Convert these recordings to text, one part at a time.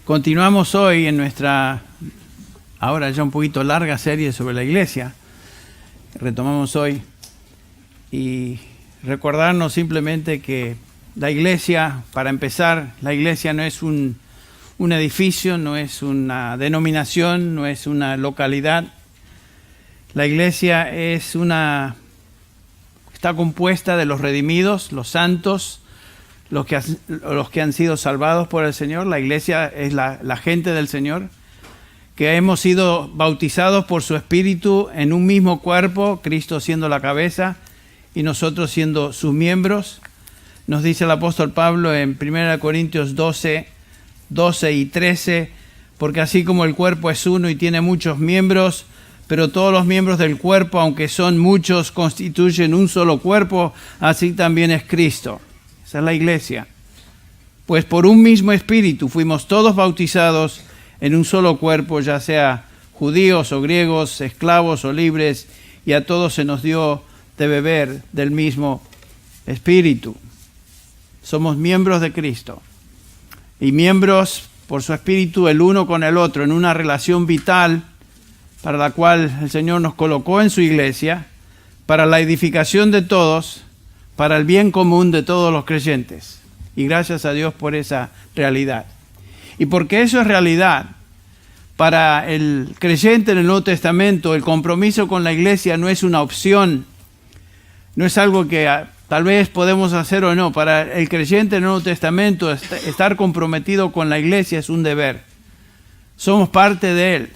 Continuamos hoy en nuestra, ahora ya un poquito larga serie sobre la iglesia. Retomamos hoy y recordarnos simplemente que la iglesia, para empezar, la iglesia no es un edificio, no es una denominación, no es una localidad. La iglesia está compuesta de los redimidos, los santos, los que han sido salvados por el Señor. La iglesia es la gente del Señor, que hemos sido bautizados por su Espíritu en un mismo cuerpo, Cristo siendo la cabeza y nosotros siendo sus miembros. Nos dice el apóstol Pablo en 1 Corintios 12 y 13, porque así como el cuerpo es uno y tiene muchos miembros, pero todos los miembros del cuerpo, aunque son muchos, constituyen un solo cuerpo, así también es Cristo. Esa es la iglesia. Pues por un mismo espíritu fuimos todos bautizados en un solo cuerpo, ya sea judíos o griegos, esclavos o libres, y a todos se nos dio de beber del mismo espíritu. Somos miembros de Cristo y miembros por su espíritu el uno con el otro en una relación vital para la cual el Señor nos colocó en su iglesia, para la edificación de todos, para el bien común de todos los creyentes. Y gracias a Dios por esa realidad. Y porque eso es realidad, para el creyente en el Nuevo Testamento, el compromiso con la iglesia no es una opción, no es algo que tal vez podemos hacer o no. Para el creyente en el Nuevo Testamento, estar comprometido con la iglesia es un deber. Somos parte de Él.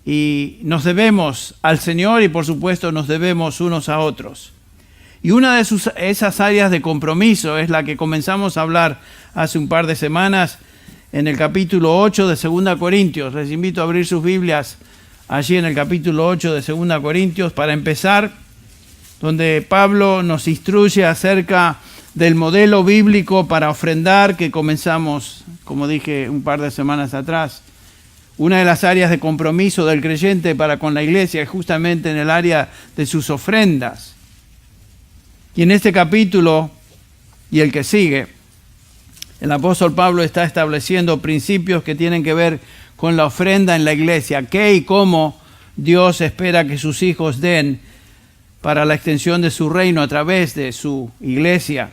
Y nos debemos al Señor y por supuesto nos debemos unos a otros. Y una de esas áreas de compromiso es la que comenzamos a hablar hace un par de semanas en el capítulo 8 de 2 Corintios. Les invito a abrir sus Biblias allí en el capítulo 8 de 2 Corintios para empezar, donde Pablo nos instruye acerca del modelo bíblico para ofrendar que comenzamos, como dije un par de semanas atrás. Una de las áreas de compromiso del creyente para con la iglesia es justamente en el área de sus ofrendas. Y en este capítulo y el que sigue, el apóstol Pablo está estableciendo principios que tienen que ver con la ofrenda en la iglesia, qué y cómo Dios espera que sus hijos den para la extensión de su reino a través de su iglesia.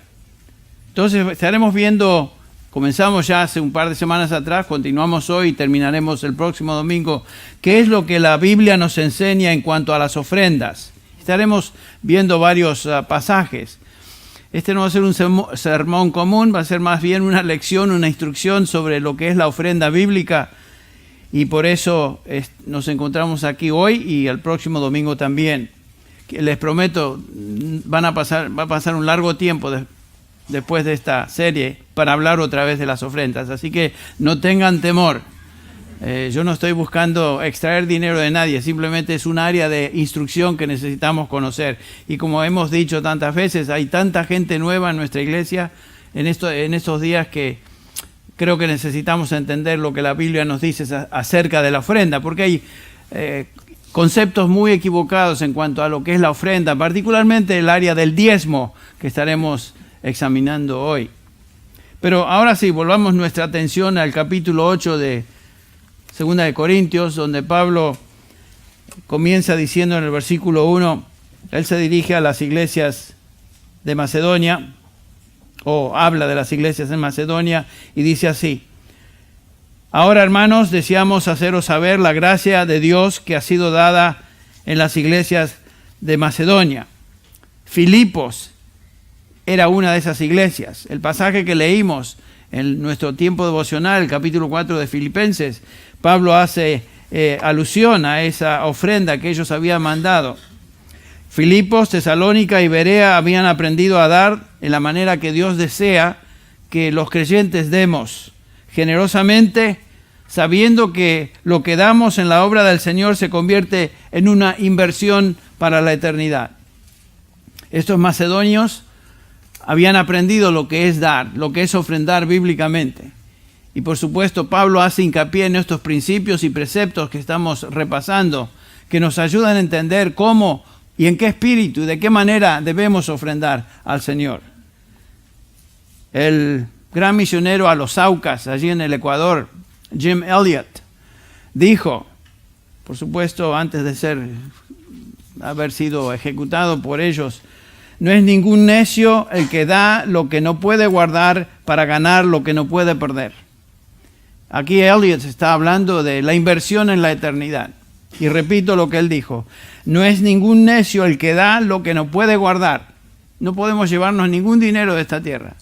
Entonces estaremos viendo, comenzamos ya hace un par de semanas atrás, continuamos hoy y terminaremos el próximo domingo, qué es lo que la Biblia nos enseña en cuanto a las ofrendas. Estaremos viendo varios pasajes. Este no va a ser un sermón común, va a ser más bien una lección, una instrucción sobre lo que es la ofrenda bíblica. Y por eso nos encontramos aquí hoy y el próximo domingo también. Les prometo, va a pasar un largo tiempo después de esta serie para hablar otra vez de las ofrendas. Así que no tengan temor. Yo no estoy buscando extraer dinero de nadie, simplemente es un área de instrucción que necesitamos conocer. Y como hemos dicho tantas veces, hay tanta gente nueva en nuestra iglesia en estos días que creo que necesitamos entender lo que la Biblia nos dice acerca de la ofrenda, porque hay conceptos muy equivocados en cuanto a lo que es la ofrenda, particularmente el área del diezmo que estaremos examinando hoy. Pero ahora sí, volvamos nuestra atención al capítulo 8 de 2 Corintios, donde Pablo comienza diciendo en el versículo 1, él se dirige a las iglesias de Macedonia, o habla de las iglesias en Macedonia, y dice así: ahora, hermanos, deseamos haceros saber la gracia de Dios que ha sido dada en las iglesias de Macedonia. Filipos era una de esas iglesias. El pasaje que leímos en nuestro tiempo devocional, el capítulo 4 de Filipenses, Pablo hace alusión a esa ofrenda que ellos habían mandado. Filipos, Tesalónica y Berea habían aprendido a dar en la manera que Dios desea que los creyentes demos, generosamente, sabiendo que lo que damos en la obra del Señor se convierte en una inversión para la eternidad. Estos macedonios habían aprendido lo que es dar, lo que es ofrendar bíblicamente. Y por supuesto Pablo hace hincapié en estos principios y preceptos que estamos repasando, que nos ayudan a entender cómo y en qué espíritu y de qué manera debemos ofrendar al Señor. El gran misionero a los Aucas, allí en el Ecuador, Jim Elliot, dijo, por supuesto, antes de haber sido ejecutado por ellos: no es ningún necio el que da lo que no puede guardar para ganar lo que no puede perder. Aquí Elliot está hablando de la inversión en la eternidad. Y repito lo que él dijo: no es ningún necio el que da lo que no puede guardar. No podemos llevarnos ningún dinero de esta tierra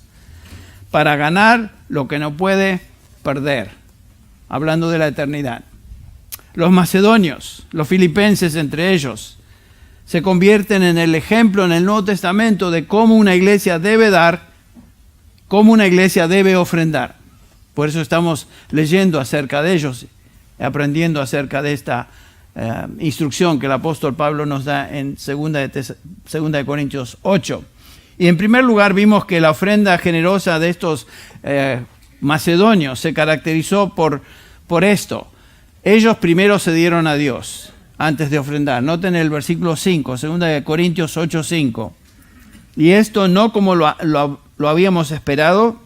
para ganar lo que no puede perder. Hablando de la eternidad. Los macedonios, los filipenses entre ellos, se convierten en el ejemplo en el Nuevo Testamento de cómo una iglesia debe dar, cómo una iglesia debe ofrendar. Por eso estamos leyendo acerca de ellos, aprendiendo acerca de esta instrucción que el apóstol Pablo nos da en 2 de Corintios 8. Y en primer lugar vimos que la ofrenda generosa de estos macedonios se caracterizó por esto. Ellos primero se dieron a Dios antes de ofrendar. Noten el versículo 5, 2 de Corintios 8, 5. Y esto no como lo habíamos esperado,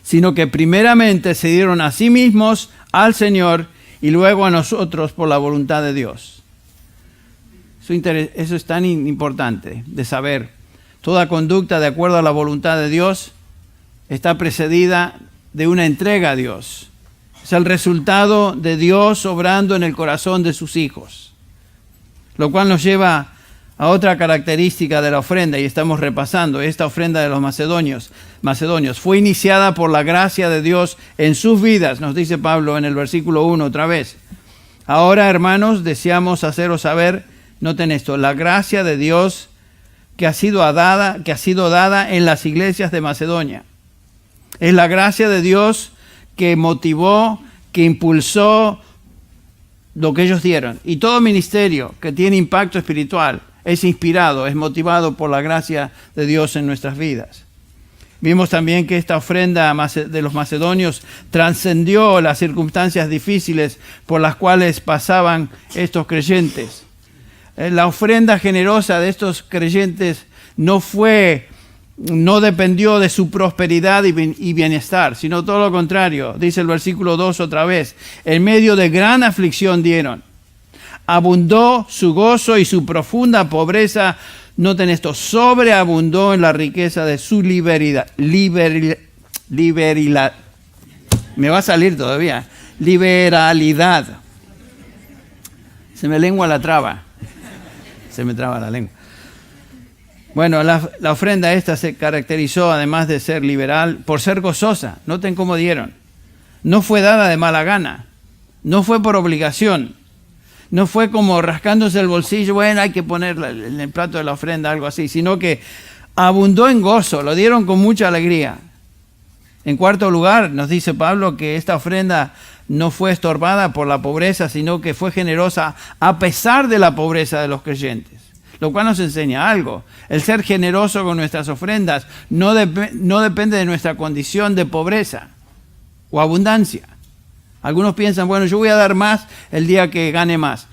sino que primeramente se dieron a sí mismos, al Señor, y luego a nosotros por la voluntad de Dios. Eso es tan importante de saber. Toda conducta de acuerdo a la voluntad de Dios está precedida de una entrega a Dios. Es el resultado de Dios obrando en el corazón de sus hijos. Lo cual nos lleva a otra característica de la ofrenda, y estamos repasando esta ofrenda de los macedonios. Fue iniciada por la gracia de Dios en sus vidas, nos dice Pablo en el versículo 1 otra vez. Ahora, hermanos, deseamos haceros saber, noten esto, la gracia de Dios que ha sido dada en las iglesias de Macedonia. Es la gracia de Dios que motivó, que impulsó lo que ellos dieron. Y todo ministerio que tiene impacto espiritual es inspirado, es motivado por la gracia de Dios en nuestras vidas. Vimos también que esta ofrenda de los macedonios trascendió las circunstancias difíciles por las cuales pasaban estos creyentes. La ofrenda generosa de estos creyentes no dependió de su prosperidad y bienestar, sino todo lo contrario. Dice el versículo 2 otra vez: en medio de gran aflicción dieron. Abundó su gozo y su profunda pobreza, noten esto, sobreabundó en la riqueza de su liberalidad. Me va a salir todavía. Liberalidad. Se me lengua la traba. Se me traba la lengua. Bueno, la ofrenda esta se caracterizó, además de ser liberal, por ser gozosa. Noten cómo dieron. No fue dada de mala gana. No fue por obligación. No fue como rascándose el bolsillo, bueno, hay que poner en el plato de la ofrenda, algo así, sino que abundó en gozo, lo dieron con mucha alegría. En cuarto lugar, nos dice Pablo que esta ofrenda no fue estorbada por la pobreza, sino que fue generosa a pesar de la pobreza de los creyentes. Lo cual nos enseña algo. El ser generoso con nuestras ofrendas no depende de nuestra condición de pobreza o abundancia. Algunos piensan, bueno, yo voy a dar más el día que gane más.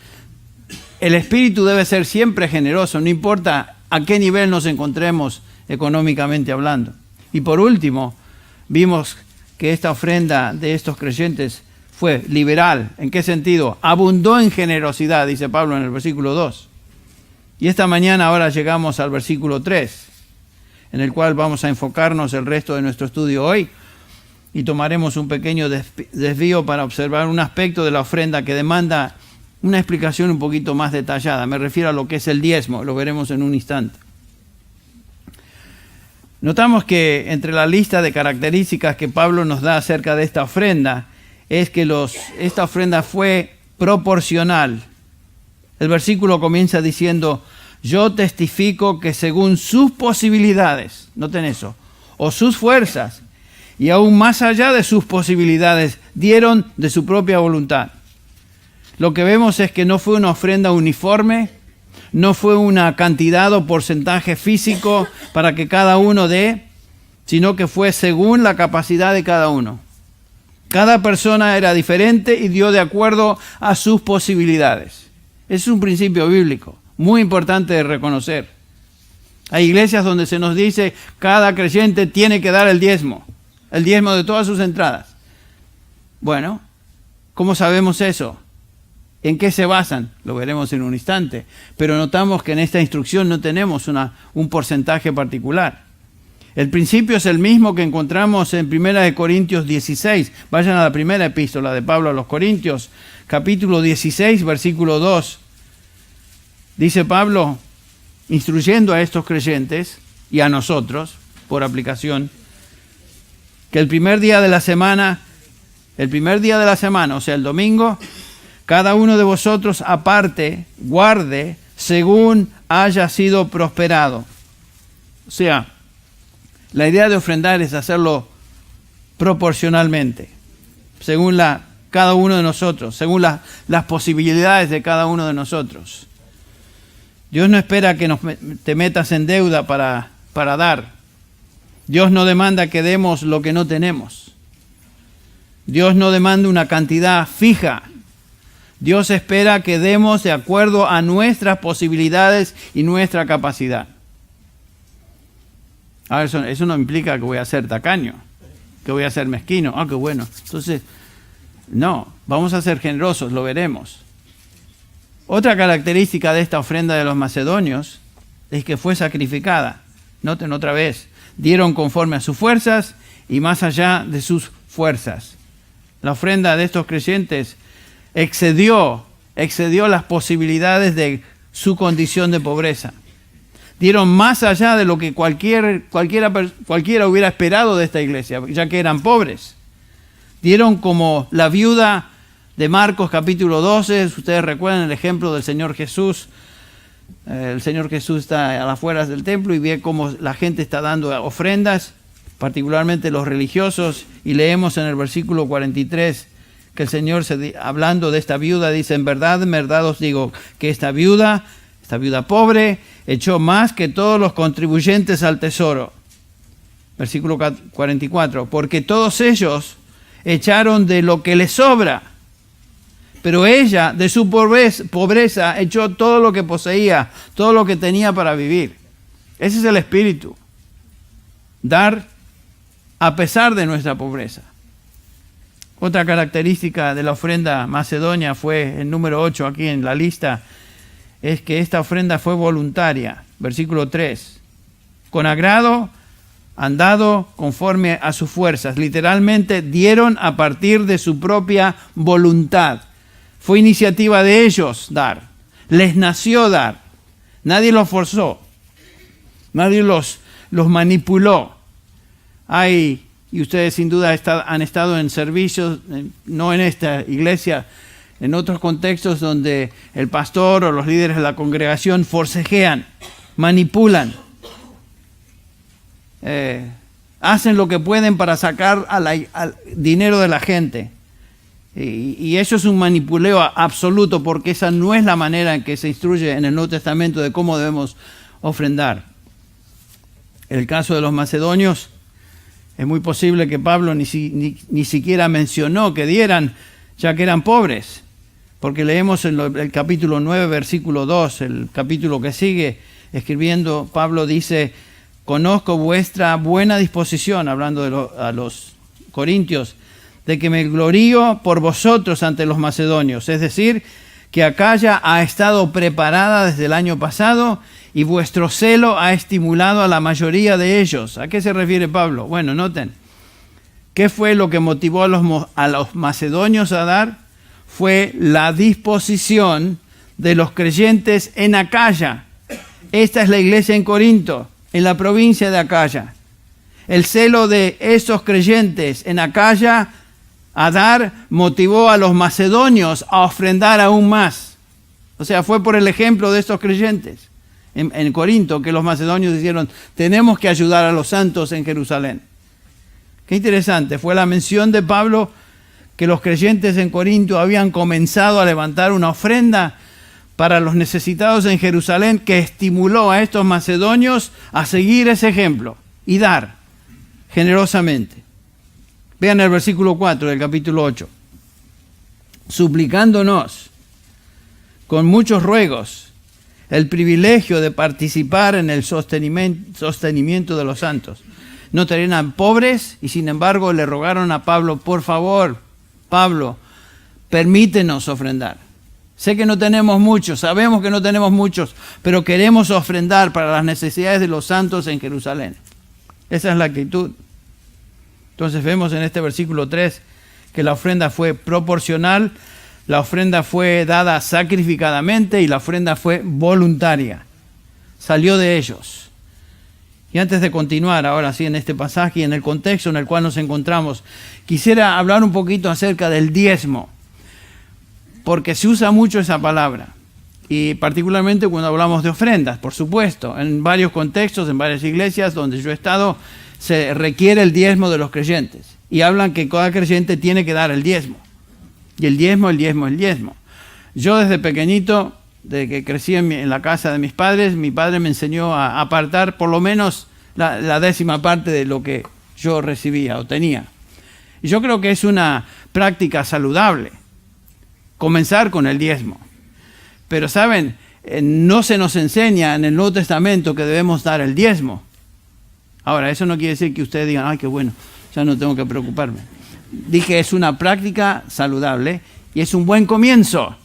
El espíritu debe ser siempre generoso, no importa a qué nivel nos encontremos económicamente hablando. Y por último, vimos que esta ofrenda de estos creyentes fue liberal. ¿En qué sentido? Abundó en generosidad, dice Pablo en el versículo 2. Y esta mañana ahora llegamos al versículo 3, en el cual vamos a enfocarnos el resto de nuestro estudio hoy. Y tomaremos un pequeño desvío para observar un aspecto de la ofrenda que demanda una explicación un poquito más detallada. Me refiero a lo que es el diezmo, lo veremos en un instante. Notamos que entre la lista de características que Pablo nos da acerca de esta ofrenda, es que esta ofrenda fue proporcional. El versículo comienza diciendo: yo testifico que según sus posibilidades, noten eso, o sus fuerzas, y aún más allá de sus posibilidades, dieron de su propia voluntad. Lo que vemos es que no fue una ofrenda uniforme, no fue una cantidad o porcentaje físico para que cada uno dé, sino que fue según la capacidad de cada uno. Cada persona era diferente y dio de acuerdo a sus posibilidades. Es un principio bíblico, muy importante de reconocer. Hay iglesias donde se nos dice cada creyente tiene que dar el diezmo de todas sus entradas. Bueno, ¿cómo sabemos eso? ¿En qué se basan? Lo veremos en un instante. Pero notamos que en esta instrucción no tenemos un porcentaje particular. El principio es el mismo que encontramos en 1 Corintios 16. Vayan a la primera epístola de Pablo a los Corintios, capítulo 16, versículo 2. Dice Pablo, instruyendo a estos creyentes y a nosotros, por aplicación, que el primer día de la semana, o sea, el domingo, cada uno de vosotros aparte, guarde según haya sido prosperado. O sea, la idea de ofrendar es hacerlo proporcionalmente, según cada uno de nosotros, según las posibilidades de cada uno de nosotros. Dios no espera que te metas en deuda para dar. Dios no demanda que demos lo que no tenemos. Dios no demanda una cantidad fija. Dios espera que demos de acuerdo a nuestras posibilidades y nuestra capacidad. A ver, eso no implica que voy a ser tacaño, que voy a ser mezquino. Ah, qué bueno. Entonces, no, vamos a ser generosos, lo veremos. Otra característica de esta ofrenda de los macedonios es que fue sacrificada. Noten otra vez, dieron conforme a sus fuerzas y más allá de sus fuerzas. La ofrenda de estos creyentes excedió las posibilidades de su condición de pobreza. Dieron más allá de lo que cualquiera hubiera esperado de esta iglesia, ya que eran pobres. Dieron como la viuda de Marcos capítulo 12, ustedes recuerdan el ejemplo del Señor Jesús. El Señor Jesús está a las afueras del templo y ve cómo la gente está dando ofrendas, particularmente los religiosos, y leemos en el versículo 43 que el Señor, hablando de esta viuda, dice, en verdad os digo que esta viuda pobre, echó más que todos los contribuyentes al tesoro. Versículo 44, porque todos ellos echaron de lo que les sobra, pero ella de su pobreza echó todo lo que poseía, todo lo que tenía para vivir. Ese es el espíritu. Dar a pesar de nuestra pobreza. Otra característica de la ofrenda macedonia fue el número 8 aquí en la lista, es que esta ofrenda fue voluntaria. Versículo 3. Con agrado han dado conforme a sus fuerzas. Literalmente dieron a partir de su propia voluntad. Fue iniciativa de ellos dar. Les nació dar. Nadie los forzó. Nadie los manipuló. Y ustedes sin duda han estado en servicios, no en esta iglesia, en otros contextos donde el pastor o los líderes de la congregación forcejean, manipulan, hacen lo que pueden para sacar al dinero de la gente. Y eso es un manipuleo absoluto, porque esa no es la manera en que se instruye en el Nuevo Testamento de cómo debemos ofrendar. En el caso de los macedonios, es muy posible que Pablo ni siquiera mencionó que dieran, ya que eran pobres. Porque leemos en el capítulo 9, versículo 2, el capítulo que sigue, escribiendo, Pablo dice, conozco vuestra buena disposición, hablando a los corintios, de que me glorío por vosotros ante los macedonios. Es decir, que Acaya ha estado preparada desde el año pasado y vuestro celo ha estimulado a la mayoría de ellos. ¿A qué se refiere Pablo? Bueno, noten, ¿qué fue lo que motivó a los macedonios a dar? Fue la disposición de los creyentes en Acaya. Esta es la iglesia en Corinto, en la provincia de Acaya. El celo de esos creyentes en Acaya a dar motivó a los macedonios a ofrendar aún más. O sea, fue por el ejemplo de estos creyentes en Corinto que los macedonios dijeron, tenemos que ayudar a los santos en Jerusalén. Qué interesante, fue la mención de Pablo que los creyentes en Corinto habían comenzado a levantar una ofrenda para los necesitados en Jerusalén, que estimuló a estos macedonios a seguir ese ejemplo y dar generosamente. Vean el versículo 4 del capítulo 8. Suplicándonos con muchos ruegos el privilegio de participar en el sostenimiento de los santos. No eran pobres y sin embargo le rogaron a Pablo, por favor, Pablo, permítenos ofrendar. Sé que no tenemos muchos, sabemos que no tenemos muchos, pero queremos ofrendar para las necesidades de los santos en Jerusalén. Esa es la actitud. Entonces vemos en este versículo 3 que la ofrenda fue proporcional, la ofrenda fue dada sacrificadamente y la ofrenda fue voluntaria. Salió de ellos. Y antes de continuar ahora sí en este pasaje y en el contexto en el cual nos encontramos, quisiera hablar un poquito acerca del diezmo, porque se usa mucho esa palabra, y particularmente cuando hablamos de ofrendas, por supuesto, en varios contextos, en varias iglesias donde yo he estado, se requiere el diezmo de los creyentes, y hablan que cada creyente tiene que dar el diezmo, y el diezmo. Yo desde pequeñito, desde que crecí en la casa de mis padres, mi padre me enseñó a apartar por lo menos la 10ª parte de lo que yo recibía o tenía. Y yo creo que es una práctica saludable comenzar con el diezmo. Pero saben, no se nos enseña en el Nuevo Testamento que debemos dar el diezmo. Ahora, eso no quiere decir que ustedes digan, ay, qué bueno, ya no tengo que preocuparme. Dije, es una práctica saludable y es un buen comienzo.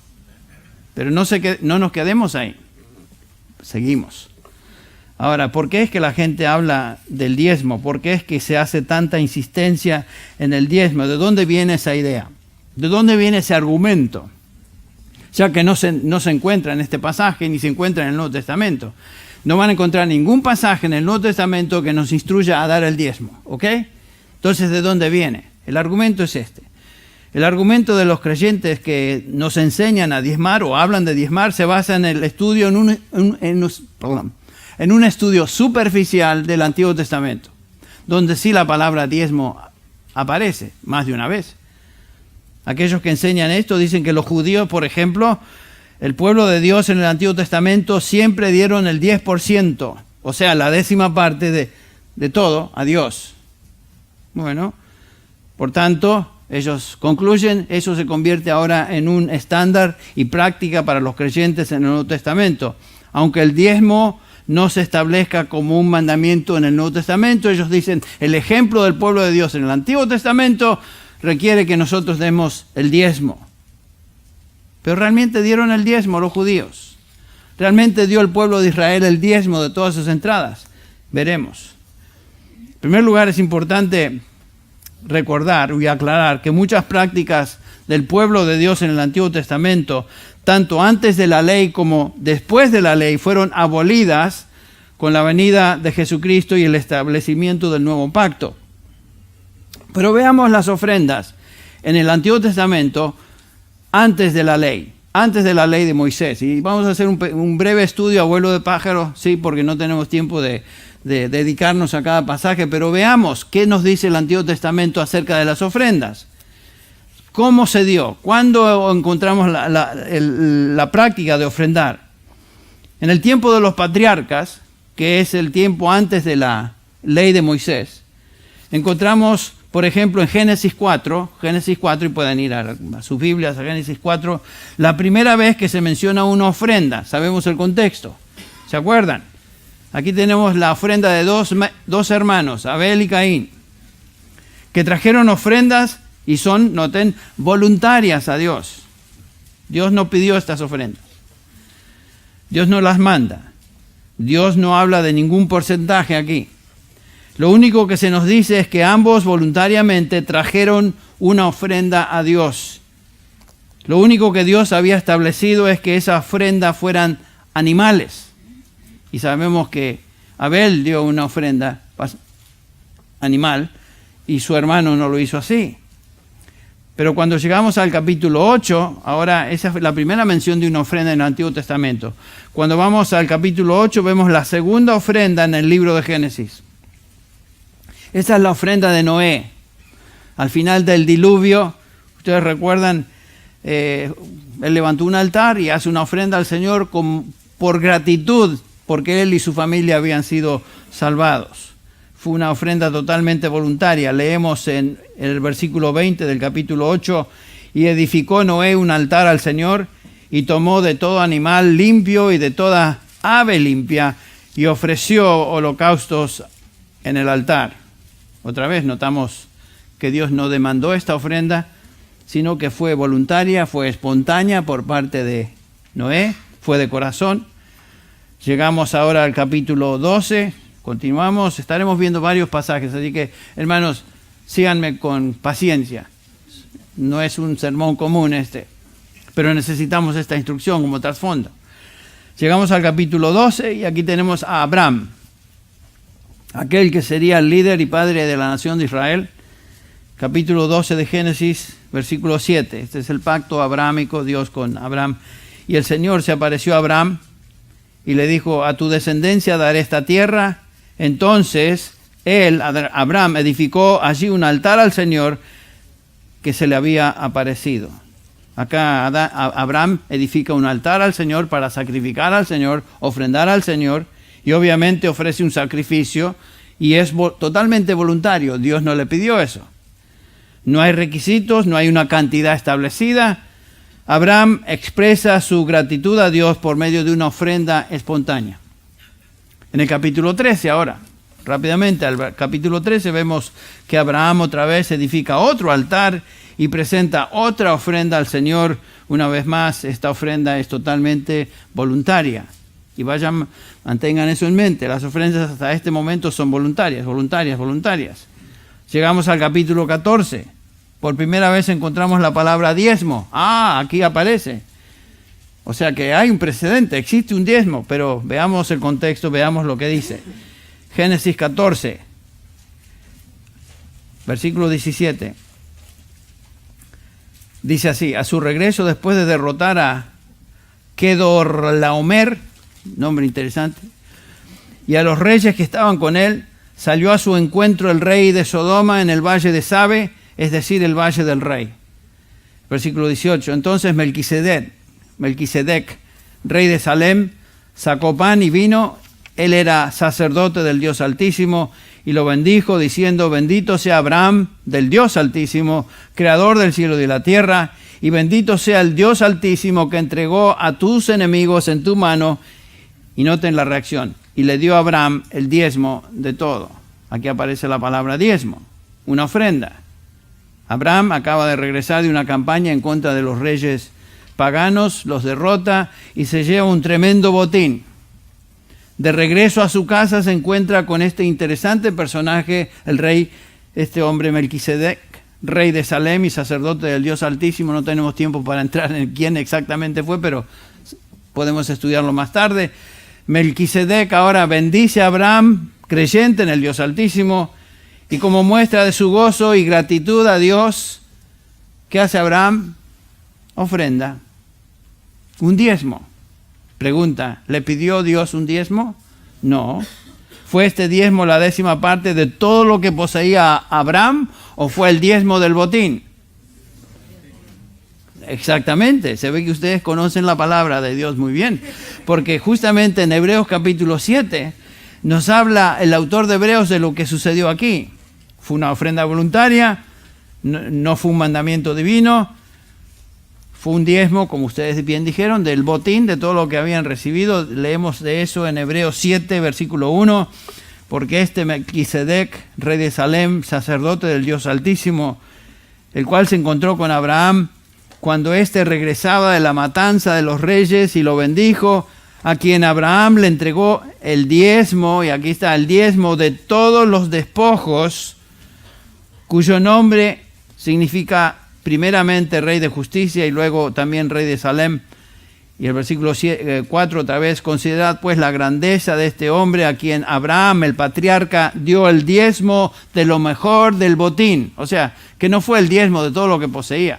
Pero no nos quedemos ahí. Seguimos. Ahora, ¿por qué es que la gente habla del diezmo? ¿Por qué es que se hace tanta insistencia en el diezmo? ¿De dónde viene esa idea? ¿De dónde viene ese argumento? Ya que no se encuentra en este pasaje ni se encuentra en el Nuevo Testamento. No van a encontrar ningún pasaje en el Nuevo Testamento que nos instruya a dar el diezmo. ¿Ok? Entonces, ¿de dónde viene? El argumento es este. El argumento de los creyentes que nos enseñan a diezmar o hablan de diezmar se basa en el estudio, en un estudio superficial del Antiguo Testamento, donde sí la palabra diezmo aparece más de una vez. Aquellos que enseñan esto dicen que los judíos, por ejemplo, el pueblo de Dios en el Antiguo Testamento siempre dieron el 10%, o sea, la 10ª parte de todo a Dios. Bueno, por tanto, ellos concluyen, eso se convierte ahora en un estándar y práctica para los creyentes en el Nuevo Testamento. Aunque el diezmo no se establezca como un mandamiento en el Nuevo Testamento, ellos dicen, el ejemplo del pueblo de Dios en el Antiguo Testamento requiere que nosotros demos el diezmo. Pero realmente dieron el diezmo los judíos. Realmente dio el pueblo de Israel el diezmo de todas sus entradas. Veremos. En primer lugar, es importante recordar y aclarar que muchas prácticas del pueblo de Dios en el Antiguo Testamento, tanto antes de la ley como después de la ley, fueron abolidas con la venida de Jesucristo y el establecimiento del nuevo pacto. Pero veamos las ofrendas en el Antiguo Testamento antes de la ley de Moisés. Y vamos a hacer un breve estudio a vuelo de pájaro, sí, porque no tenemos tiempo de dedicarnos a cada pasaje, pero veamos qué nos dice el Antiguo Testamento acerca de las ofrendas. ¿Cómo se dio? ¿Cuándo encontramos la práctica de ofrendar? En el tiempo de los patriarcas, que es el tiempo antes de la ley de Moisés, encontramos, por ejemplo, en Génesis 4, y pueden ir a sus Biblias, a Génesis 4, la primera vez que se menciona una ofrenda. Sabemos el contexto. ¿Se acuerdan? Aquí tenemos la ofrenda de dos hermanos, Abel y Caín, que trajeron ofrendas y son, noten, voluntarias a Dios. Dios no pidió estas ofrendas. Dios no las manda. Dios no habla de ningún porcentaje aquí. Lo único que se nos dice es que ambos voluntariamente trajeron una ofrenda a Dios. Lo único que Dios había establecido es que esa ofrenda fueran animales. Y sabemos que Abel dio una ofrenda animal y su hermano no lo hizo así. Pero cuando llegamos al capítulo 8, ahora esa fue la primera mención de una ofrenda en el Antiguo Testamento. Cuando vamos al capítulo 8 vemos la segunda ofrenda en el libro de Génesis. Esa es la ofrenda de Noé. Al final del diluvio, ustedes recuerdan, él levantó un altar y hace una ofrenda al Señor por gratitud, porque él y su familia habían sido salvados. Fue una ofrenda totalmente voluntaria. Leemos en el versículo 20 del capítulo 8, y edificó Noé un altar al Señor, y tomó de todo animal limpio y de toda ave limpia, y ofreció holocaustos en el altar. Otra vez notamos que Dios no demandó esta ofrenda, sino que fue voluntaria, fue espontánea por parte de Noé, fue de corazón. Llegamos ahora al capítulo 12, continuamos, estaremos viendo varios pasajes, así que hermanos, síganme con paciencia. No es un sermón común pero necesitamos esta instrucción como trasfondo. Llegamos al capítulo 12 y aquí tenemos a Abraham, aquel que sería el líder y padre de la nación de Israel. Capítulo 12 de Génesis, versículo 7. Este es el pacto abrahámico, Dios con Abraham. Y el Señor se apareció a Abraham y le dijo, a tu descendencia daré esta tierra. Entonces Abraham, edificó allí un altar al Señor que se le había aparecido. Acá Abraham edifica un altar al Señor para sacrificar al Señor, ofrendar al Señor, y obviamente ofrece un sacrificio, y es totalmente voluntario. Dios no le pidió eso. No hay requisitos, no hay una cantidad establecida. Abraham expresa su gratitud a Dios por medio de una ofrenda espontánea. En el capítulo 13 ahora, rápidamente al capítulo 13 vemos que Abraham otra vez edifica otro altar y presenta otra ofrenda al Señor. Una vez más, esta ofrenda es totalmente voluntaria. Y mantengan eso en mente, las ofrendas hasta este momento son voluntarias. Llegamos al capítulo 14. Por primera vez encontramos la palabra diezmo. Aquí aparece. O sea que hay un precedente, existe un diezmo, pero veamos el contexto, veamos lo que dice. Génesis 14, versículo 17. Dice así, a su regreso después de derrotar a Kedorlaomer, nombre interesante, y a los reyes que estaban con él, salió a su encuentro el rey de Sodoma en el valle de Sabe, es decir, el valle del rey. Versículo 18, entonces Melquisedec, rey de Salem, sacó pan y vino, él era sacerdote del Dios Altísimo, y lo bendijo, diciendo, bendito sea Abraham del Dios Altísimo, creador del cielo y de la tierra, y bendito sea el Dios Altísimo que entregó a tus enemigos en tu mano. Y noten la reacción, y le dio a Abraham el diezmo de todo. Aquí aparece la palabra diezmo, una ofrenda. Abraham acaba de regresar de una campaña en contra de los reyes paganos, los derrota y se lleva un tremendo botín. De regreso a su casa se encuentra con este interesante personaje, el rey, este hombre Melquisedec, rey de Salem y sacerdote del Dios Altísimo. No tenemos tiempo para entrar en quién exactamente fue, pero podemos estudiarlo más tarde. Melquisedec ahora bendice a Abraham, creyente en el Dios Altísimo, y como muestra de su gozo y gratitud a Dios, ¿qué hace Abraham? Ofrenda, un diezmo. Pregunta, ¿le pidió Dios un diezmo? No. ¿Fue este diezmo la 10ª parte de todo lo que poseía Abraham o fue el diezmo del botín? Exactamente, se ve que ustedes conocen la palabra de Dios muy bien, porque justamente en Hebreos capítulo 7 nos habla el autor de Hebreos de lo que sucedió aquí. Fue una ofrenda voluntaria, no fue un mandamiento divino, fue un diezmo, como ustedes bien dijeron, del botín, de todo lo que habían recibido. Leemos de eso en Hebreos 7, versículo 1, porque este Melquisedec, rey de Salem, sacerdote del Dios Altísimo, el cual se encontró con Abraham cuando éste regresaba de la matanza de los reyes y lo bendijo, a quien Abraham le entregó el diezmo, y aquí está el diezmo de todos los despojos, cuyo nombre significa primeramente rey de justicia y luego también rey de Salem. Y el versículo 4 otra vez, considerad pues la grandeza de este hombre a quien Abraham, el patriarca, dio el diezmo de lo mejor del botín. O sea, que no fue el diezmo de todo lo que poseía.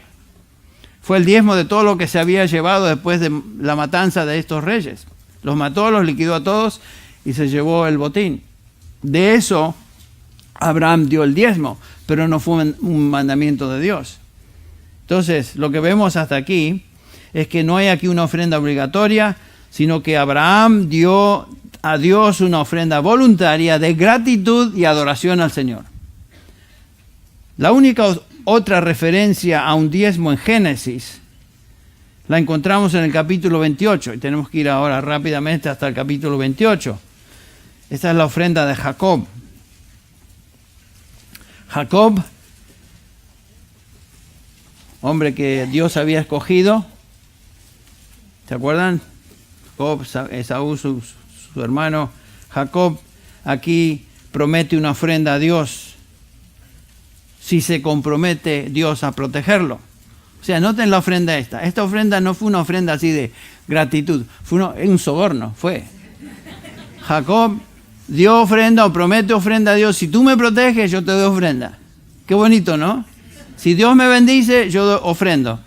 Fue el diezmo de todo lo que se había llevado después de la matanza de estos reyes. Los mató, los liquidó a todos y se llevó el botín. De eso Abraham dio el diezmo, pero no fue un mandamiento de Dios. Entonces, lo que vemos hasta aquí es que no hay aquí una ofrenda obligatoria, sino que Abraham dio a Dios una ofrenda voluntaria de gratitud y adoración al Señor. La única otra referencia a un diezmo en Génesis la encontramos en el capítulo 28, y tenemos que ir ahora rápidamente hasta el capítulo 28. Esta es la ofrenda de Jacob. hombre que Dios había escogido. ¿Se acuerdan? Jacob, Esaú, su hermano Jacob, aquí promete una ofrenda a Dios si se compromete Dios a protegerlo. O sea, noten la ofrenda esta. Esta ofrenda no fue una ofrenda así de gratitud, fue un soborno, fue. Jacob dio ofrenda o promete ofrenda a Dios. Si tú me proteges, yo te doy ofrenda. Qué bonito, ¿no? Si Dios me bendice, yo ofrendo.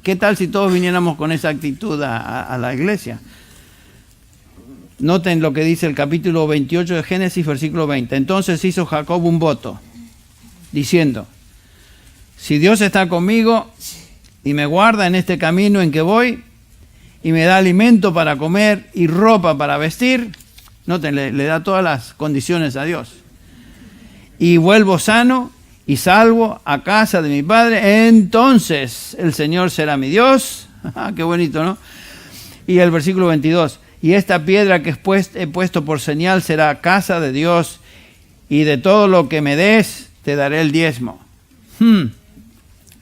¿Qué tal si todos viniéramos con esa actitud a la iglesia? Noten lo que dice el capítulo 28 de Génesis, versículo 20. Entonces hizo Jacob un voto, diciendo, si Dios está conmigo y me guarda en este camino en que voy, y me da alimento para comer y ropa para vestir, noten, le da todas las condiciones a Dios, y vuelvo sano y salvo a casa de mi padre, entonces el Señor será mi Dios. Qué bonito, ¿no? Y el versículo 22, y esta piedra que he puesto por señal será casa de Dios, y de todo lo que me des te daré el diezmo.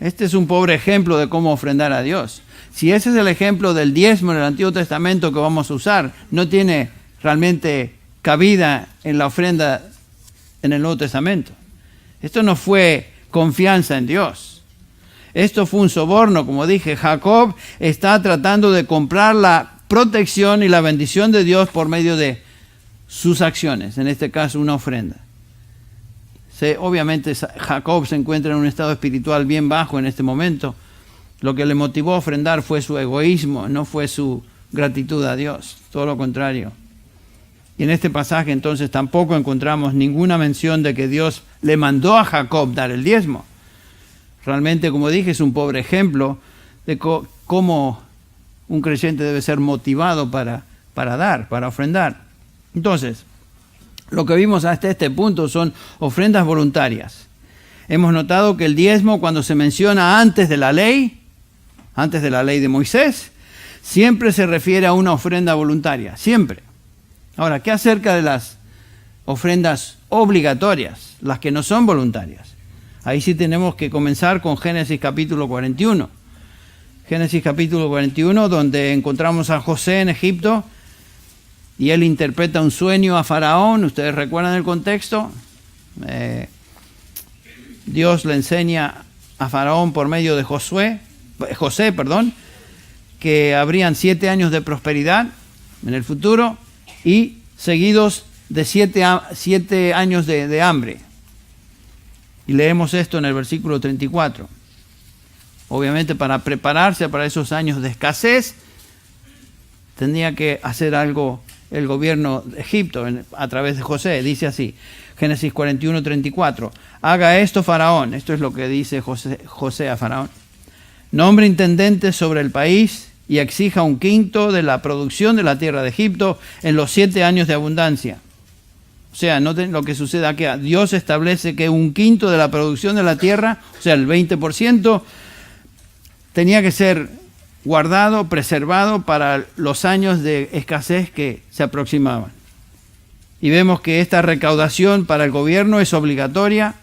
Este es un pobre ejemplo de cómo ofrendar a Dios. Si ese es el ejemplo del diezmo en el Antiguo Testamento que vamos a usar, no tiene realmente cabida en la ofrenda en el Nuevo Testamento. Esto no fue confianza en Dios. Esto fue un soborno, como dije. Jacob está tratando de comprar la protección y la bendición de Dios por medio de sus acciones, en este caso una ofrenda. Obviamente Jacob se encuentra en un estado espiritual bien bajo en este momento. Lo que le motivó a ofrendar fue su egoísmo, no fue su gratitud a Dios, todo lo contrario. Y en este pasaje entonces tampoco encontramos ninguna mención de que Dios le mandó a Jacob dar el diezmo. Realmente, como dije, es un pobre ejemplo de cómo un creyente debe ser motivado para dar, para ofrendar. Entonces, lo que vimos hasta este punto son ofrendas voluntarias. Hemos notado que el diezmo, cuando se menciona antes de la ley de Moisés, siempre se refiere a una ofrenda voluntaria, siempre. Ahora, ¿qué acerca de las ofrendas obligatorias, las que no son voluntarias? Ahí sí tenemos que comenzar con Génesis capítulo 41. Génesis capítulo 41, donde encontramos a José en Egipto, y él interpreta un sueño a Faraón. ¿Ustedes recuerdan el contexto? Dios le enseña a Faraón por medio de José, que habrían 7 años de prosperidad en el futuro y seguidos de 7 años de hambre. Y leemos esto en el versículo 34. Obviamente, para prepararse para esos años de escasez, tenía que hacer algo el gobierno de Egipto a través de José. Dice así, Génesis 41, 34. Haga esto Faraón, esto es lo que dice José a Faraón. Nombre intendentes sobre el país y exija 1/5 de la producción de la tierra de Egipto en los 7 años de abundancia. O sea, noten lo que sucede aquí. Dios establece que 1/5 de la producción de la tierra, o sea, el 20%, tenía que ser guardado, preservado para los años de escasez que se aproximaban. Y vemos que esta recaudación para el gobierno es obligatoria.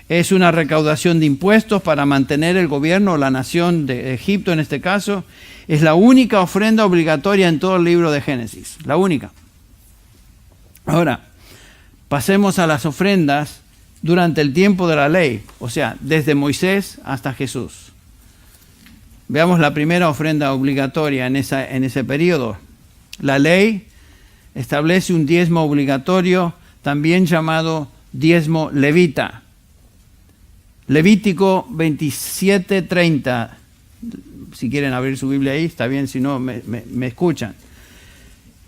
Es una recaudación de impuestos para mantener el gobierno, la nación de Egipto en este caso. Es la única ofrenda obligatoria en todo el libro de Génesis, la única. Ahora, pasemos a las ofrendas durante el tiempo de la ley, o sea, desde Moisés hasta Jesús. Veamos la primera ofrenda obligatoria en ese periodo. La ley establece un diezmo obligatorio, también llamado diezmo levita. Levítico 27:30. Si quieren abrir su Biblia ahí, está bien, si no me escuchan.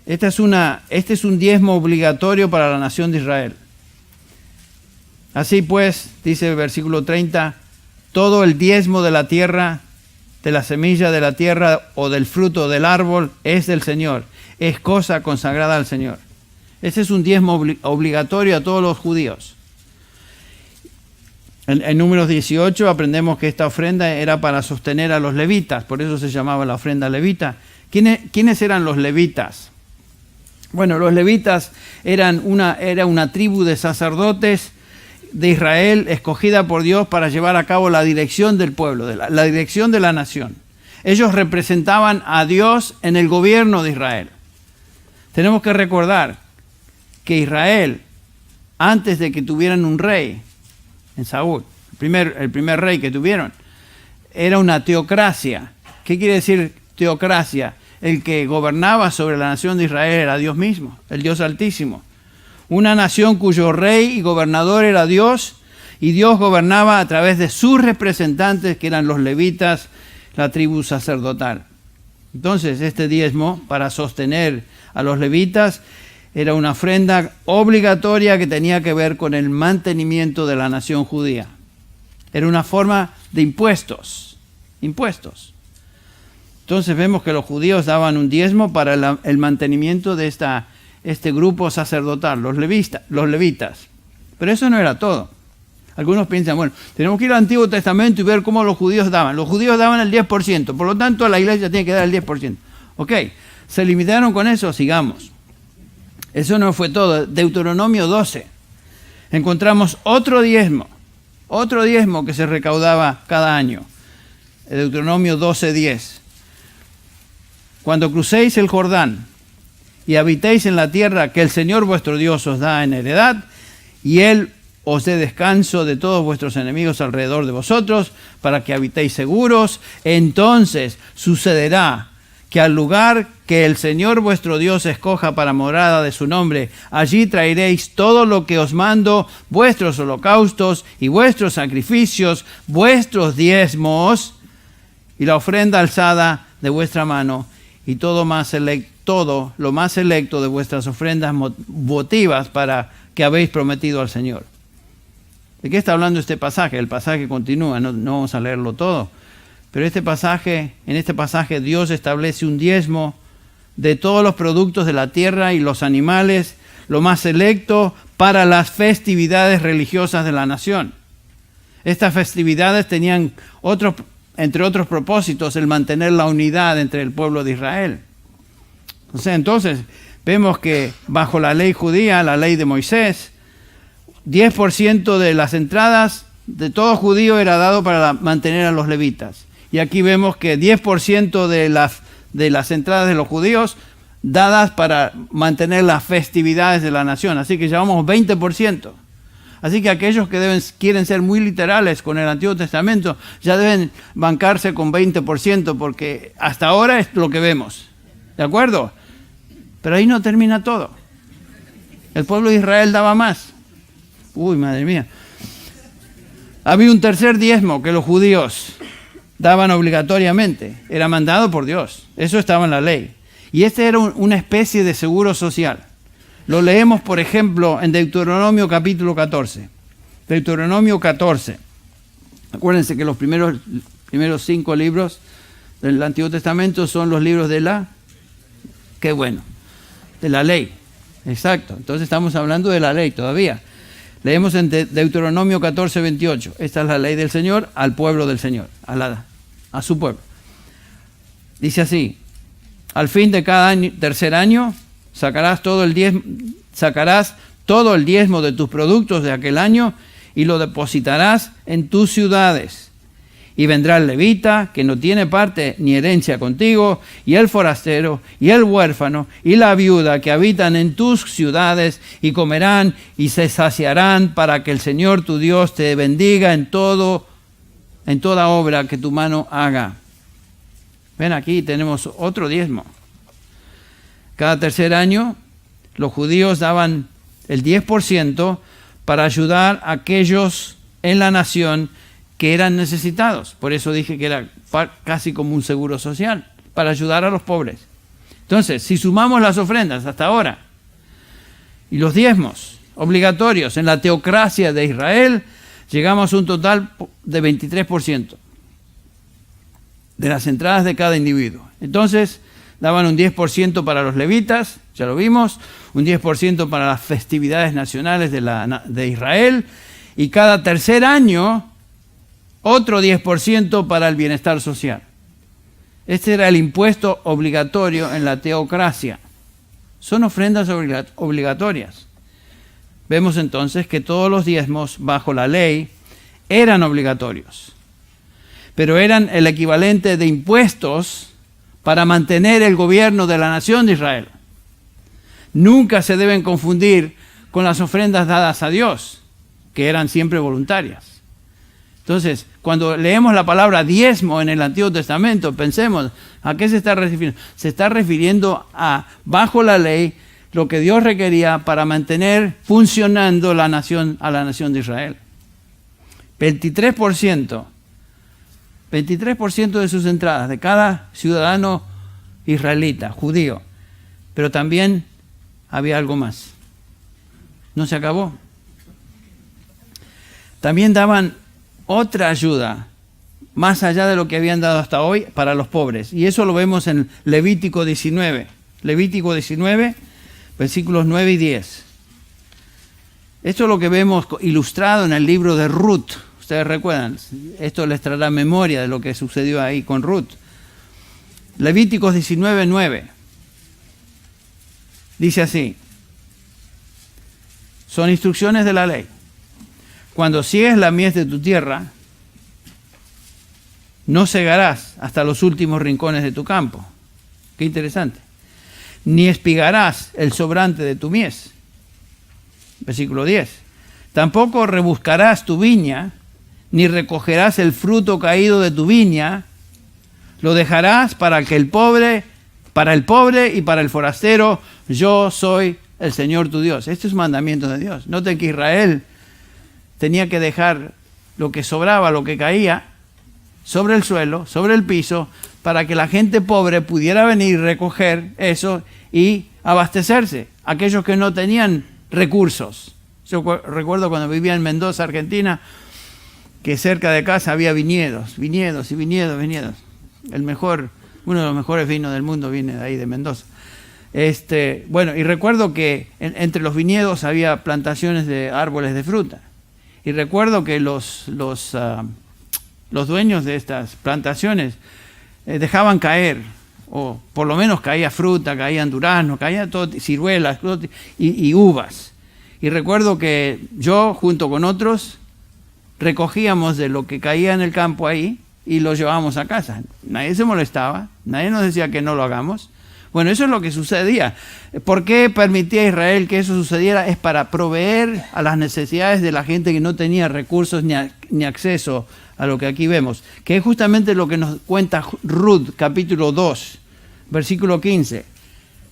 Este es un diezmo obligatorio para la nación de Israel. Así pues, dice el versículo 30, todo el diezmo de la tierra, de la semilla de la tierra o del fruto del árbol es del Señor, es cosa consagrada al Señor. Ese es un diezmo obligatorio a todos los judíos. En Números 18 aprendemos que esta ofrenda era para sostener a los levitas, por eso se llamaba la ofrenda levita. ¿Quiénes eran los levitas? Bueno, los levitas era una tribu de sacerdotes de Israel escogida por Dios para llevar a cabo la dirección del pueblo, la dirección de la nación. Ellos representaban a Dios en el gobierno de Israel. Tenemos que recordar que Israel, antes de que tuvieran un rey, en Saúl, el primer rey que tuvieron, era una teocracia. ¿Qué quiere decir teocracia? El que gobernaba sobre la nación de Israel era Dios mismo, el Dios Altísimo. Una nación cuyo rey y gobernador era Dios, y Dios gobernaba a través de sus representantes, que eran los levitas, la tribu sacerdotal. Entonces, este diezmo, para sostener a los levitas, era una ofrenda obligatoria que tenía que ver con el mantenimiento de la nación judía. Era una forma de impuestos. Entonces vemos que los judíos daban un diezmo para el mantenimiento de este grupo sacerdotal, los levitas. Pero eso no era todo. Algunos piensan, bueno, tenemos que ir al Antiguo Testamento y ver cómo los judíos daban. Los judíos daban el 10%, por lo tanto la iglesia tiene que dar el 10%. Ok, ¿se limitaron con eso? Sigamos. Eso no fue todo. Deuteronomio 12. Encontramos otro diezmo que se recaudaba cada año. Deuteronomio 12:10. Cuando crucéis el Jordán y habitéis en la tierra que el Señor vuestro Dios os da en heredad, y Él os dé descanso de todos vuestros enemigos alrededor de vosotros, para que habitéis seguros, entonces sucederá que al lugar que el Señor vuestro Dios escoja para morada de su nombre, allí traeréis todo lo que os mando, vuestros holocaustos y vuestros sacrificios, vuestros diezmos y la ofrenda alzada de vuestra mano, y todo lo más selecto de vuestras ofrendas votivas para que habéis prometido al Señor. ¿De qué está hablando este pasaje? El pasaje continúa, no vamos a leerlo todo. Pero en este pasaje Dios establece un diezmo de todos los productos de la tierra y los animales, lo más selecto para las festividades religiosas de la nación. Estas festividades tenían entre otros propósitos, el mantener la unidad entre el pueblo de Israel. Entonces, vemos que bajo la ley judía, la ley de Moisés, 10% de las entradas de todo judío era dado para mantener a los levitas. Y aquí vemos que 10% de las entradas de los judíos dadas para mantener las festividades de la nación. Así que llevamos 20%. Así que aquellos que quieren ser muy literales con el Antiguo Testamento ya deben bancarse con 20%, porque hasta ahora es lo que vemos. ¿De acuerdo? Pero ahí no termina todo. El pueblo de Israel daba más. Uy, madre mía. Había un tercer diezmo que los judíos daban obligatoriamente. Era mandado por Dios. Eso estaba en la ley. Y este era una especie de seguro social. Lo leemos, por ejemplo, en Deuteronomio capítulo 14. Deuteronomio 14. Acuérdense que los primeros 5 libros del Antiguo Testamento son los libros de la ley. Exacto. Entonces estamos hablando de la ley todavía. Leemos en Deuteronomio 14:28. Esta es la ley del Señor al pueblo del Señor, a su pueblo. Dice así: al fin de cada tercer año sacarás todo el diezmo de tus productos de aquel año y lo depositarás en tus ciudades. Y vendrá el levita, que no tiene parte ni herencia contigo, y el forastero, y el huérfano, y la viuda que habitan en tus ciudades, y comerán y se saciarán, para que el Señor tu Dios te bendiga en toda obra que tu mano haga. Ven, aquí tenemos otro diezmo. Cada tercer año los judíos daban el 10% para ayudar a aquellos en la nación que eran necesitados. Por eso dije que era casi como un seguro social, para ayudar a los pobres. Entonces, si sumamos las ofrendas hasta ahora y los diezmos obligatorios en la teocracia de Israel, llegamos a un total de 23% de las entradas de cada individuo. Entonces, daban un 10% para los levitas, ya lo vimos, un 10% para las festividades nacionales de Israel, y cada tercer año otro 10% para el bienestar social. Este era el impuesto obligatorio en la teocracia. Son ofrendas obligatorias. Vemos entonces que todos los diezmos bajo la ley eran obligatorios, pero eran el equivalente de impuestos para mantener el gobierno de la nación de Israel. Nunca se deben confundir con las ofrendas dadas a Dios, que eran siempre voluntarias. Entonces, cuando leemos la palabra diezmo en el Antiguo Testamento, pensemos, ¿a qué se está refiriendo? Se está refiriendo a, bajo la ley, lo que Dios requería para mantener funcionando a la nación de Israel. 23% de sus entradas, de cada ciudadano israelita, judío. Pero también había algo más. No se acabó. También daban otra ayuda, más allá de lo que habían dado hasta hoy, para los pobres. Y eso lo vemos en Levítico 19. Levítico 19, versículos 9 y 10. Esto es lo que vemos ilustrado en el libro de Ruth. Ustedes recuerdan, esto les traerá memoria de lo que sucedió ahí con Ruth. Levíticos 19, 9. Dice así. Son instrucciones de la ley. Cuando ciegues la mies de tu tierra, no segarás hasta los últimos rincones de tu campo. Qué interesante. Ni espigarás el sobrante de tu mies. Versículo 10. Tampoco rebuscarás tu viña, ni recogerás el fruto caído de tu viña. Lo dejarás para el pobre y para el forastero. Yo soy el Señor tu Dios. Este es un mandamiento de Dios. Noten que Israel tenía que dejar lo que sobraba, lo que caía, sobre el suelo, sobre el piso, para que la gente pobre pudiera venir y recoger eso y abastecerse. Aquellos que no tenían recursos. Yo recuerdo cuando vivía en Mendoza, Argentina, que cerca de casa había viñedos. Uno de los mejores vinos del mundo viene de ahí, de Mendoza. Y recuerdo que entre los viñedos había plantaciones de árboles de fruta. Y recuerdo que los dueños de estas plantaciones dejaban caer, o por lo menos caía fruta, caían duraznos, caía todo, ciruelas y uvas. Y recuerdo que yo, junto con otros, recogíamos de lo que caía en el campo ahí y lo llevábamos a casa. Nadie se molestaba, nadie nos decía que no lo hagamos. Bueno, eso es lo que sucedía. ¿Por qué permitía Israel que eso sucediera? Es para proveer a las necesidades de la gente que no tenía recursos ni acceso a lo que aquí vemos, que es justamente lo que nos cuenta Ruth, capítulo 2, versículo 15.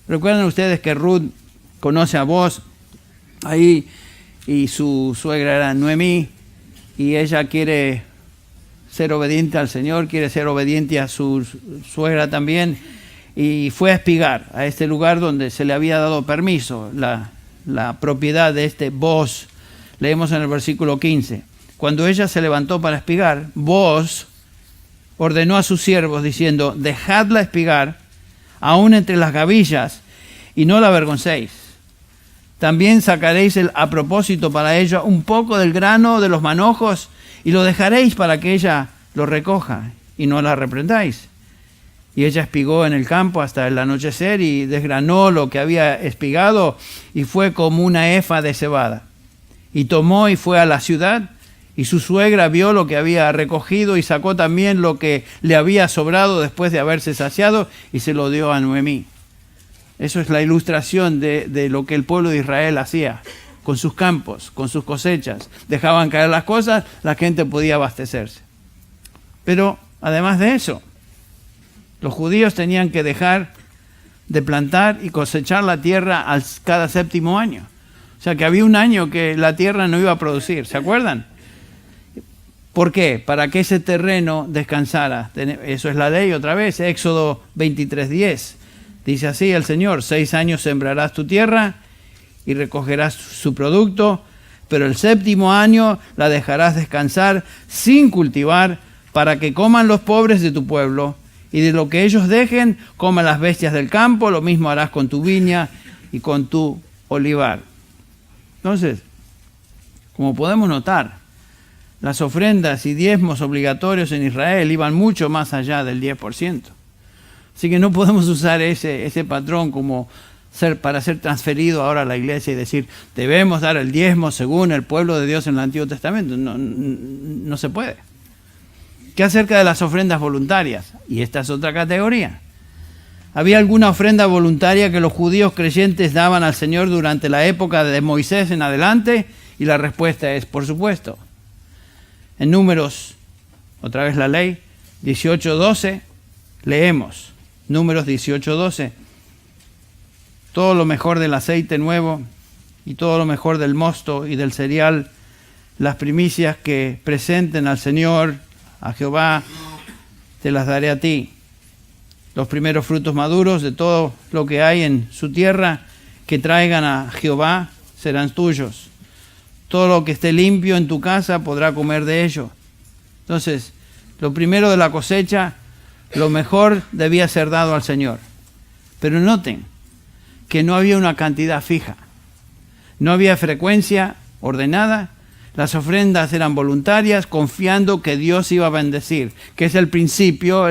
Recuerdan ustedes que Ruth conoce a Boaz ahí, y su suegra era Noemí, y ella quiere ser obediente al Señor, quiere ser obediente a su suegra también, y fue a espigar a este lugar donde se le había dado permiso, la propiedad de este Boaz. Leemos en el versículo 15. Cuando ella se levantó para espigar, Boaz ordenó a sus siervos diciendo: dejadla espigar aún entre las gavillas y no la avergoncéis. También sacaréis a propósito para ella un poco del grano de los manojos y lo dejaréis para que ella lo recoja y no la reprendáis. Y ella espigó en el campo hasta el anochecer y desgranó lo que había espigado y fue como una efa de cebada. Y tomó y fue a la ciudad, y su suegra vio lo que había recogido y sacó también lo que le había sobrado después de haberse saciado y se lo dio a Noemí. Eso es la ilustración de lo que el pueblo de Israel hacía con sus campos, con sus cosechas. Dejaban caer las cosas, la gente podía abastecerse. Pero además de eso, los judíos tenían que dejar de plantar y cosechar la tierra cada séptimo año. O sea que había un año que la tierra no iba a producir, ¿se acuerdan? ¿Por qué? Para que ese terreno descansara. Eso es la ley otra vez, Éxodo 23:10. Dice así el Señor: 6 años sembrarás tu tierra y recogerás su producto, pero el séptimo año la dejarás descansar sin cultivar, para que coman los pobres de tu pueblo, y de lo que ellos dejen coman las bestias del campo. Lo mismo harás con tu viña y con tu olivar. Entonces, como podemos notar, las ofrendas y diezmos obligatorios en Israel iban mucho más allá del 10%. Así que no podemos usar ese patrón como para ser transferido ahora a la iglesia y decir, debemos dar el diezmo según el pueblo de Dios en el Antiguo Testamento. No se puede. ¿Qué acerca de las ofrendas voluntarias? Y esta es otra categoría. ¿Había alguna ofrenda voluntaria que los judíos creyentes daban al Señor durante la época de Moisés en adelante? Y la respuesta es, por supuesto. En Números, otra vez la ley, 18:12, leemos, Números 18:12, todo lo mejor del aceite nuevo y todo lo mejor del mosto y del cereal, las primicias que presenten al Señor, a Jehová, te las daré a ti. Los primeros frutos maduros de todo lo que hay en su tierra que traigan a Jehová serán tuyos. Todo lo que esté limpio en tu casa podrá comer de ello. Entonces, lo primero de la cosecha, lo mejor debía ser dado al Señor. Pero noten que no había una cantidad fija. No había frecuencia ordenada. Las ofrendas eran voluntarias, confiando que Dios iba a bendecir, que es el principio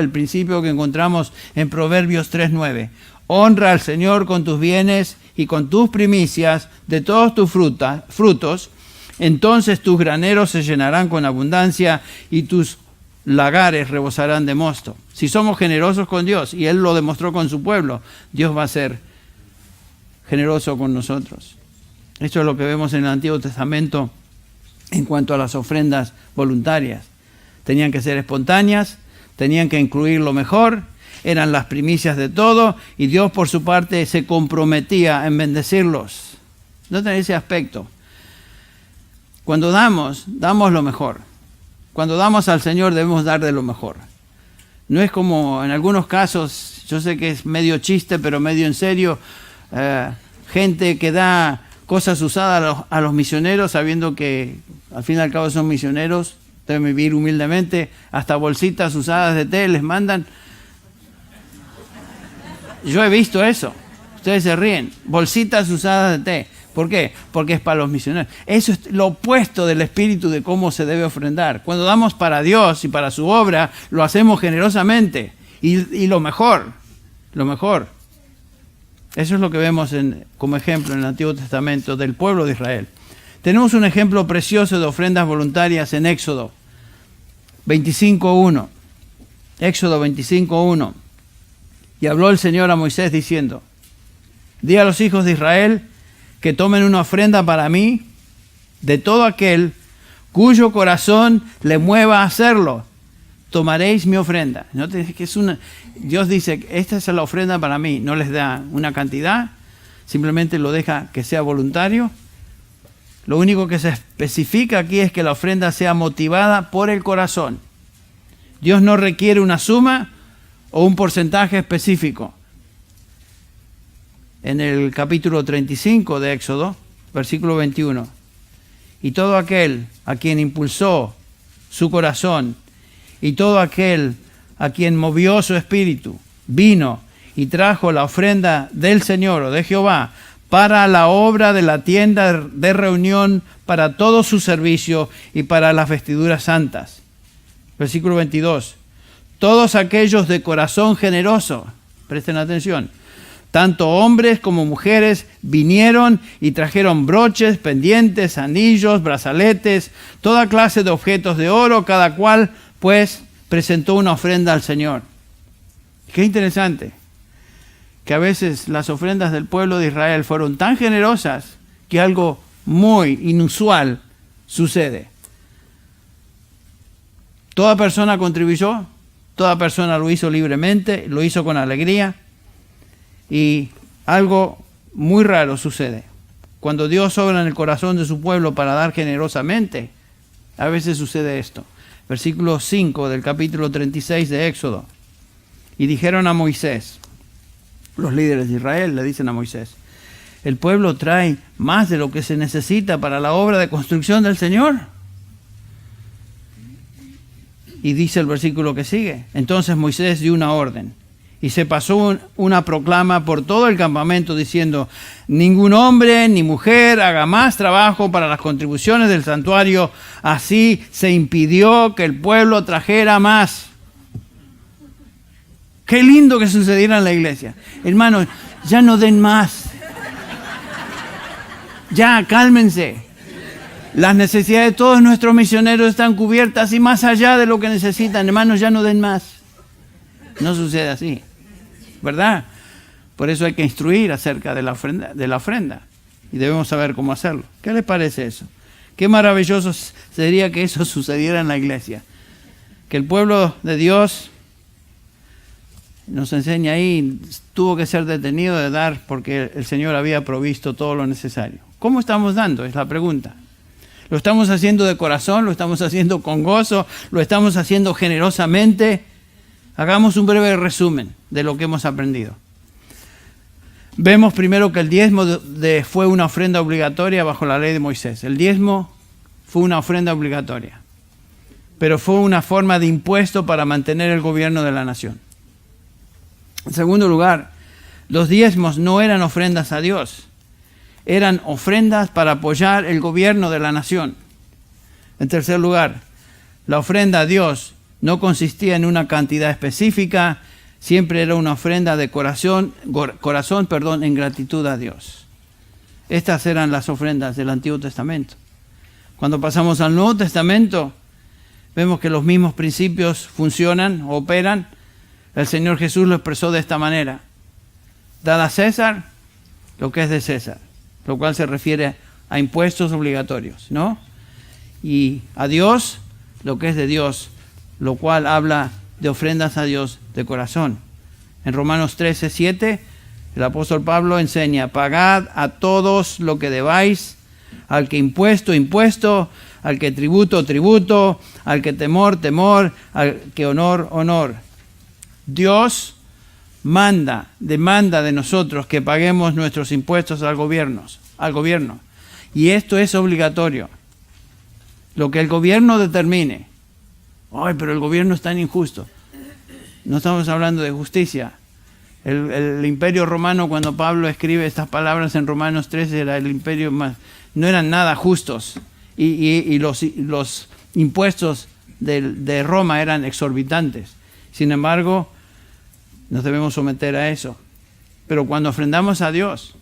que encontramos en Proverbios 3:9. Honra al Señor con tus bienes y con tus primicias de todos tus frutos, entonces tus graneros se llenarán con abundancia y tus lagares rebosarán de mosto. Si somos generosos con Dios, y Él lo demostró con su pueblo, Dios va a ser generoso con nosotros. Esto es lo que vemos en el Antiguo Testamento en cuanto a las ofrendas voluntarias. Tenían que ser espontáneas, tenían que incluir lo mejor, eran las primicias de todo, y Dios por su parte se comprometía en bendecirlos. Noten ese aspecto. Cuando damos lo mejor. Cuando damos al Señor debemos dar de lo mejor. No es como en algunos casos, yo sé que es medio chiste, pero medio en serio, gente que da cosas usadas a los misioneros, sabiendo que al fin y al cabo son misioneros, deben vivir humildemente, hasta bolsitas usadas de té les mandan. Yo he visto eso, ustedes se ríen, bolsitas usadas de té. ¿Por qué? Porque es para los misioneros. Eso es lo opuesto del espíritu de cómo se debe ofrendar. Cuando damos para Dios y para su obra, lo hacemos generosamente y lo mejor. Eso es lo que vemos como ejemplo en el Antiguo Testamento del pueblo de Israel. Tenemos un ejemplo precioso de ofrendas voluntarias en Éxodo 25:1. Éxodo 25:1. Y habló el Señor a Moisés diciendo, di a los hijos de Israel que tomen una ofrenda para mí de todo aquel cuyo corazón le mueva a hacerlo. Tomaréis mi ofrenda. Dios dice, esta es la ofrenda para mí. No les da una cantidad, simplemente lo deja que sea voluntario. Lo único que se especifica aquí es que la ofrenda sea motivada por el corazón. Dios no requiere una suma o un porcentaje específico. En el capítulo 35 de Éxodo, versículo 21. Y todo aquel a quien impulsó su corazón y todo aquel a quien movió su espíritu, vino y trajo la ofrenda del Señor o de Jehová para la obra de la tienda de reunión, para todo su servicio y para las vestiduras santas. Versículo 22. Todos aquellos de corazón generoso, presten atención, tanto hombres como mujeres vinieron y trajeron broches, pendientes, anillos, brazaletes, toda clase de objetos de oro, cada cual pues presentó una ofrenda al Señor. Qué interesante que a veces las ofrendas del pueblo de Israel fueron tan generosas que algo muy inusual sucede. Toda persona contribuyó, toda persona lo hizo libremente, lo hizo con alegría, y algo muy raro sucede. Cuando Dios obra en el corazón de su pueblo para dar generosamente, a veces sucede esto. Versículo 5 del capítulo 36 de Éxodo. Y dijeron a Moisés, los líderes de Israel le dicen a Moisés, el pueblo trae más de lo que se necesita para la obra de construcción del Señor. Y dice el versículo que sigue, entonces Moisés dio una orden y se pasó una proclama por todo el campamento diciendo, ningún hombre ni mujer haga más trabajo para las contribuciones del santuario, así se impidió que el pueblo trajera más. Qué lindo que sucediera en la iglesia. Hermanos, ya no den más. Ya, cálmense. Las necesidades de todos nuestros misioneros están cubiertas y más allá de lo que necesitan. Hermanos, ya no den más. No sucede así, ¿verdad? Por eso hay que instruir acerca de la ofrenda. Y debemos saber cómo hacerlo. ¿Qué les parece eso? Qué maravilloso sería que eso sucediera en la iglesia. Que el pueblo de Dios, nos enseña ahí, tuvo que ser detenido de dar porque el Señor había provisto todo lo necesario. ¿Cómo estamos dando? Es la pregunta. ¿Lo estamos haciendo de corazón? ¿Lo estamos haciendo con gozo? ¿Lo estamos haciendo generosamente? Hagamos un breve resumen de lo que hemos aprendido. Vemos primero que el diezmo fue una ofrenda obligatoria bajo la ley de Moisés. El diezmo fue una ofrenda obligatoria, pero fue una forma de impuesto para mantener el gobierno de la nación. En segundo lugar, los diezmos no eran ofrendas a Dios, eran ofrendas para apoyar el gobierno de la nación. En tercer lugar, la ofrenda a Dios no consistía en una cantidad específica, siempre era una ofrenda de corazón, en gratitud a Dios. Estas eran las ofrendas del Antiguo Testamento. Cuando pasamos al Nuevo Testamento, vemos que los mismos principios funcionan, operan. El Señor Jesús lo expresó de esta manera: dad a César lo que es de César, lo cual se refiere a impuestos obligatorios, ¿no? Y a Dios lo que es de Dios, lo cual habla de ofrendas a Dios de corazón. En Romanos 13:7, el apóstol Pablo enseña: pagad a todos lo que debáis, al que impuesto, impuesto, al que tributo, tributo, al que temor, temor, al que honor, honor. Dios demanda de nosotros que paguemos nuestros impuestos al gobierno. Y esto es obligatorio. Lo que el gobierno determine. Ay, pero el gobierno es tan injusto. No estamos hablando de justicia. El imperio romano, cuando Pablo escribe estas palabras en Romanos 13, era el imperio más, no eran nada justos. Y los impuestos de Roma eran exorbitantes. Sin embargo, nos debemos someter a eso. Pero cuando ofrendamos a Dios,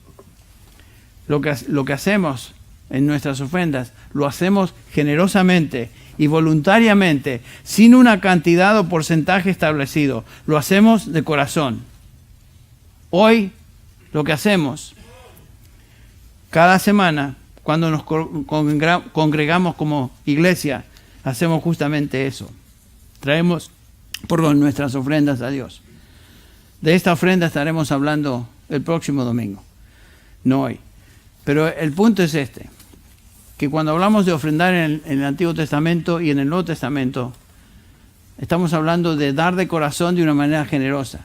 lo que hacemos en nuestras ofrendas, lo hacemos generosamente y voluntariamente, sin una cantidad o porcentaje establecido. Lo hacemos de corazón. Hoy, lo que hacemos, cada semana, cuando nos congregamos como iglesia, hacemos justamente eso. Traemos nuestras ofrendas a Dios. De esta ofrenda estaremos hablando el próximo domingo, no hoy. Pero el punto es este, que cuando hablamos de ofrendar en el Antiguo Testamento y en el Nuevo Testamento, estamos hablando de dar de corazón de una manera generosa.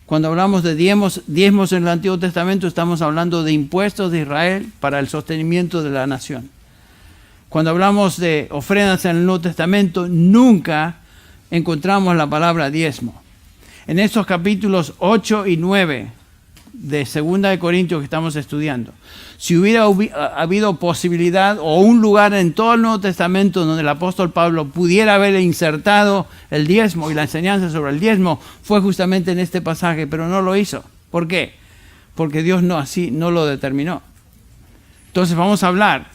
Cuando hablamos de diezmos en el Antiguo Testamento, estamos hablando de impuestos de Israel para el sostenimiento de la nación. Cuando hablamos de ofrendas en el Nuevo Testamento, nunca encontramos la palabra diezmo. En estos capítulos 8 y 9 de 2 de Corintios que estamos estudiando, si hubiera habido posibilidad o un lugar en todo el Nuevo Testamento donde el apóstol Pablo pudiera haber insertado el diezmo y la enseñanza sobre el diezmo, fue justamente en este pasaje, pero no lo hizo. ¿Por qué? Porque Dios no lo determinó. Entonces vamos a hablar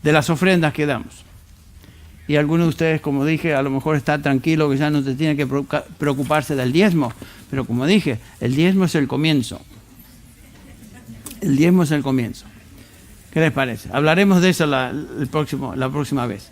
de las ofrendas que damos. Y algunos de ustedes, como dije, a lo mejor está tranquilo que ya no se tiene que preocuparse del diezmo. Pero como dije, el diezmo es el comienzo. El diezmo es el comienzo. ¿Qué les parece? Hablaremos de eso la próxima vez.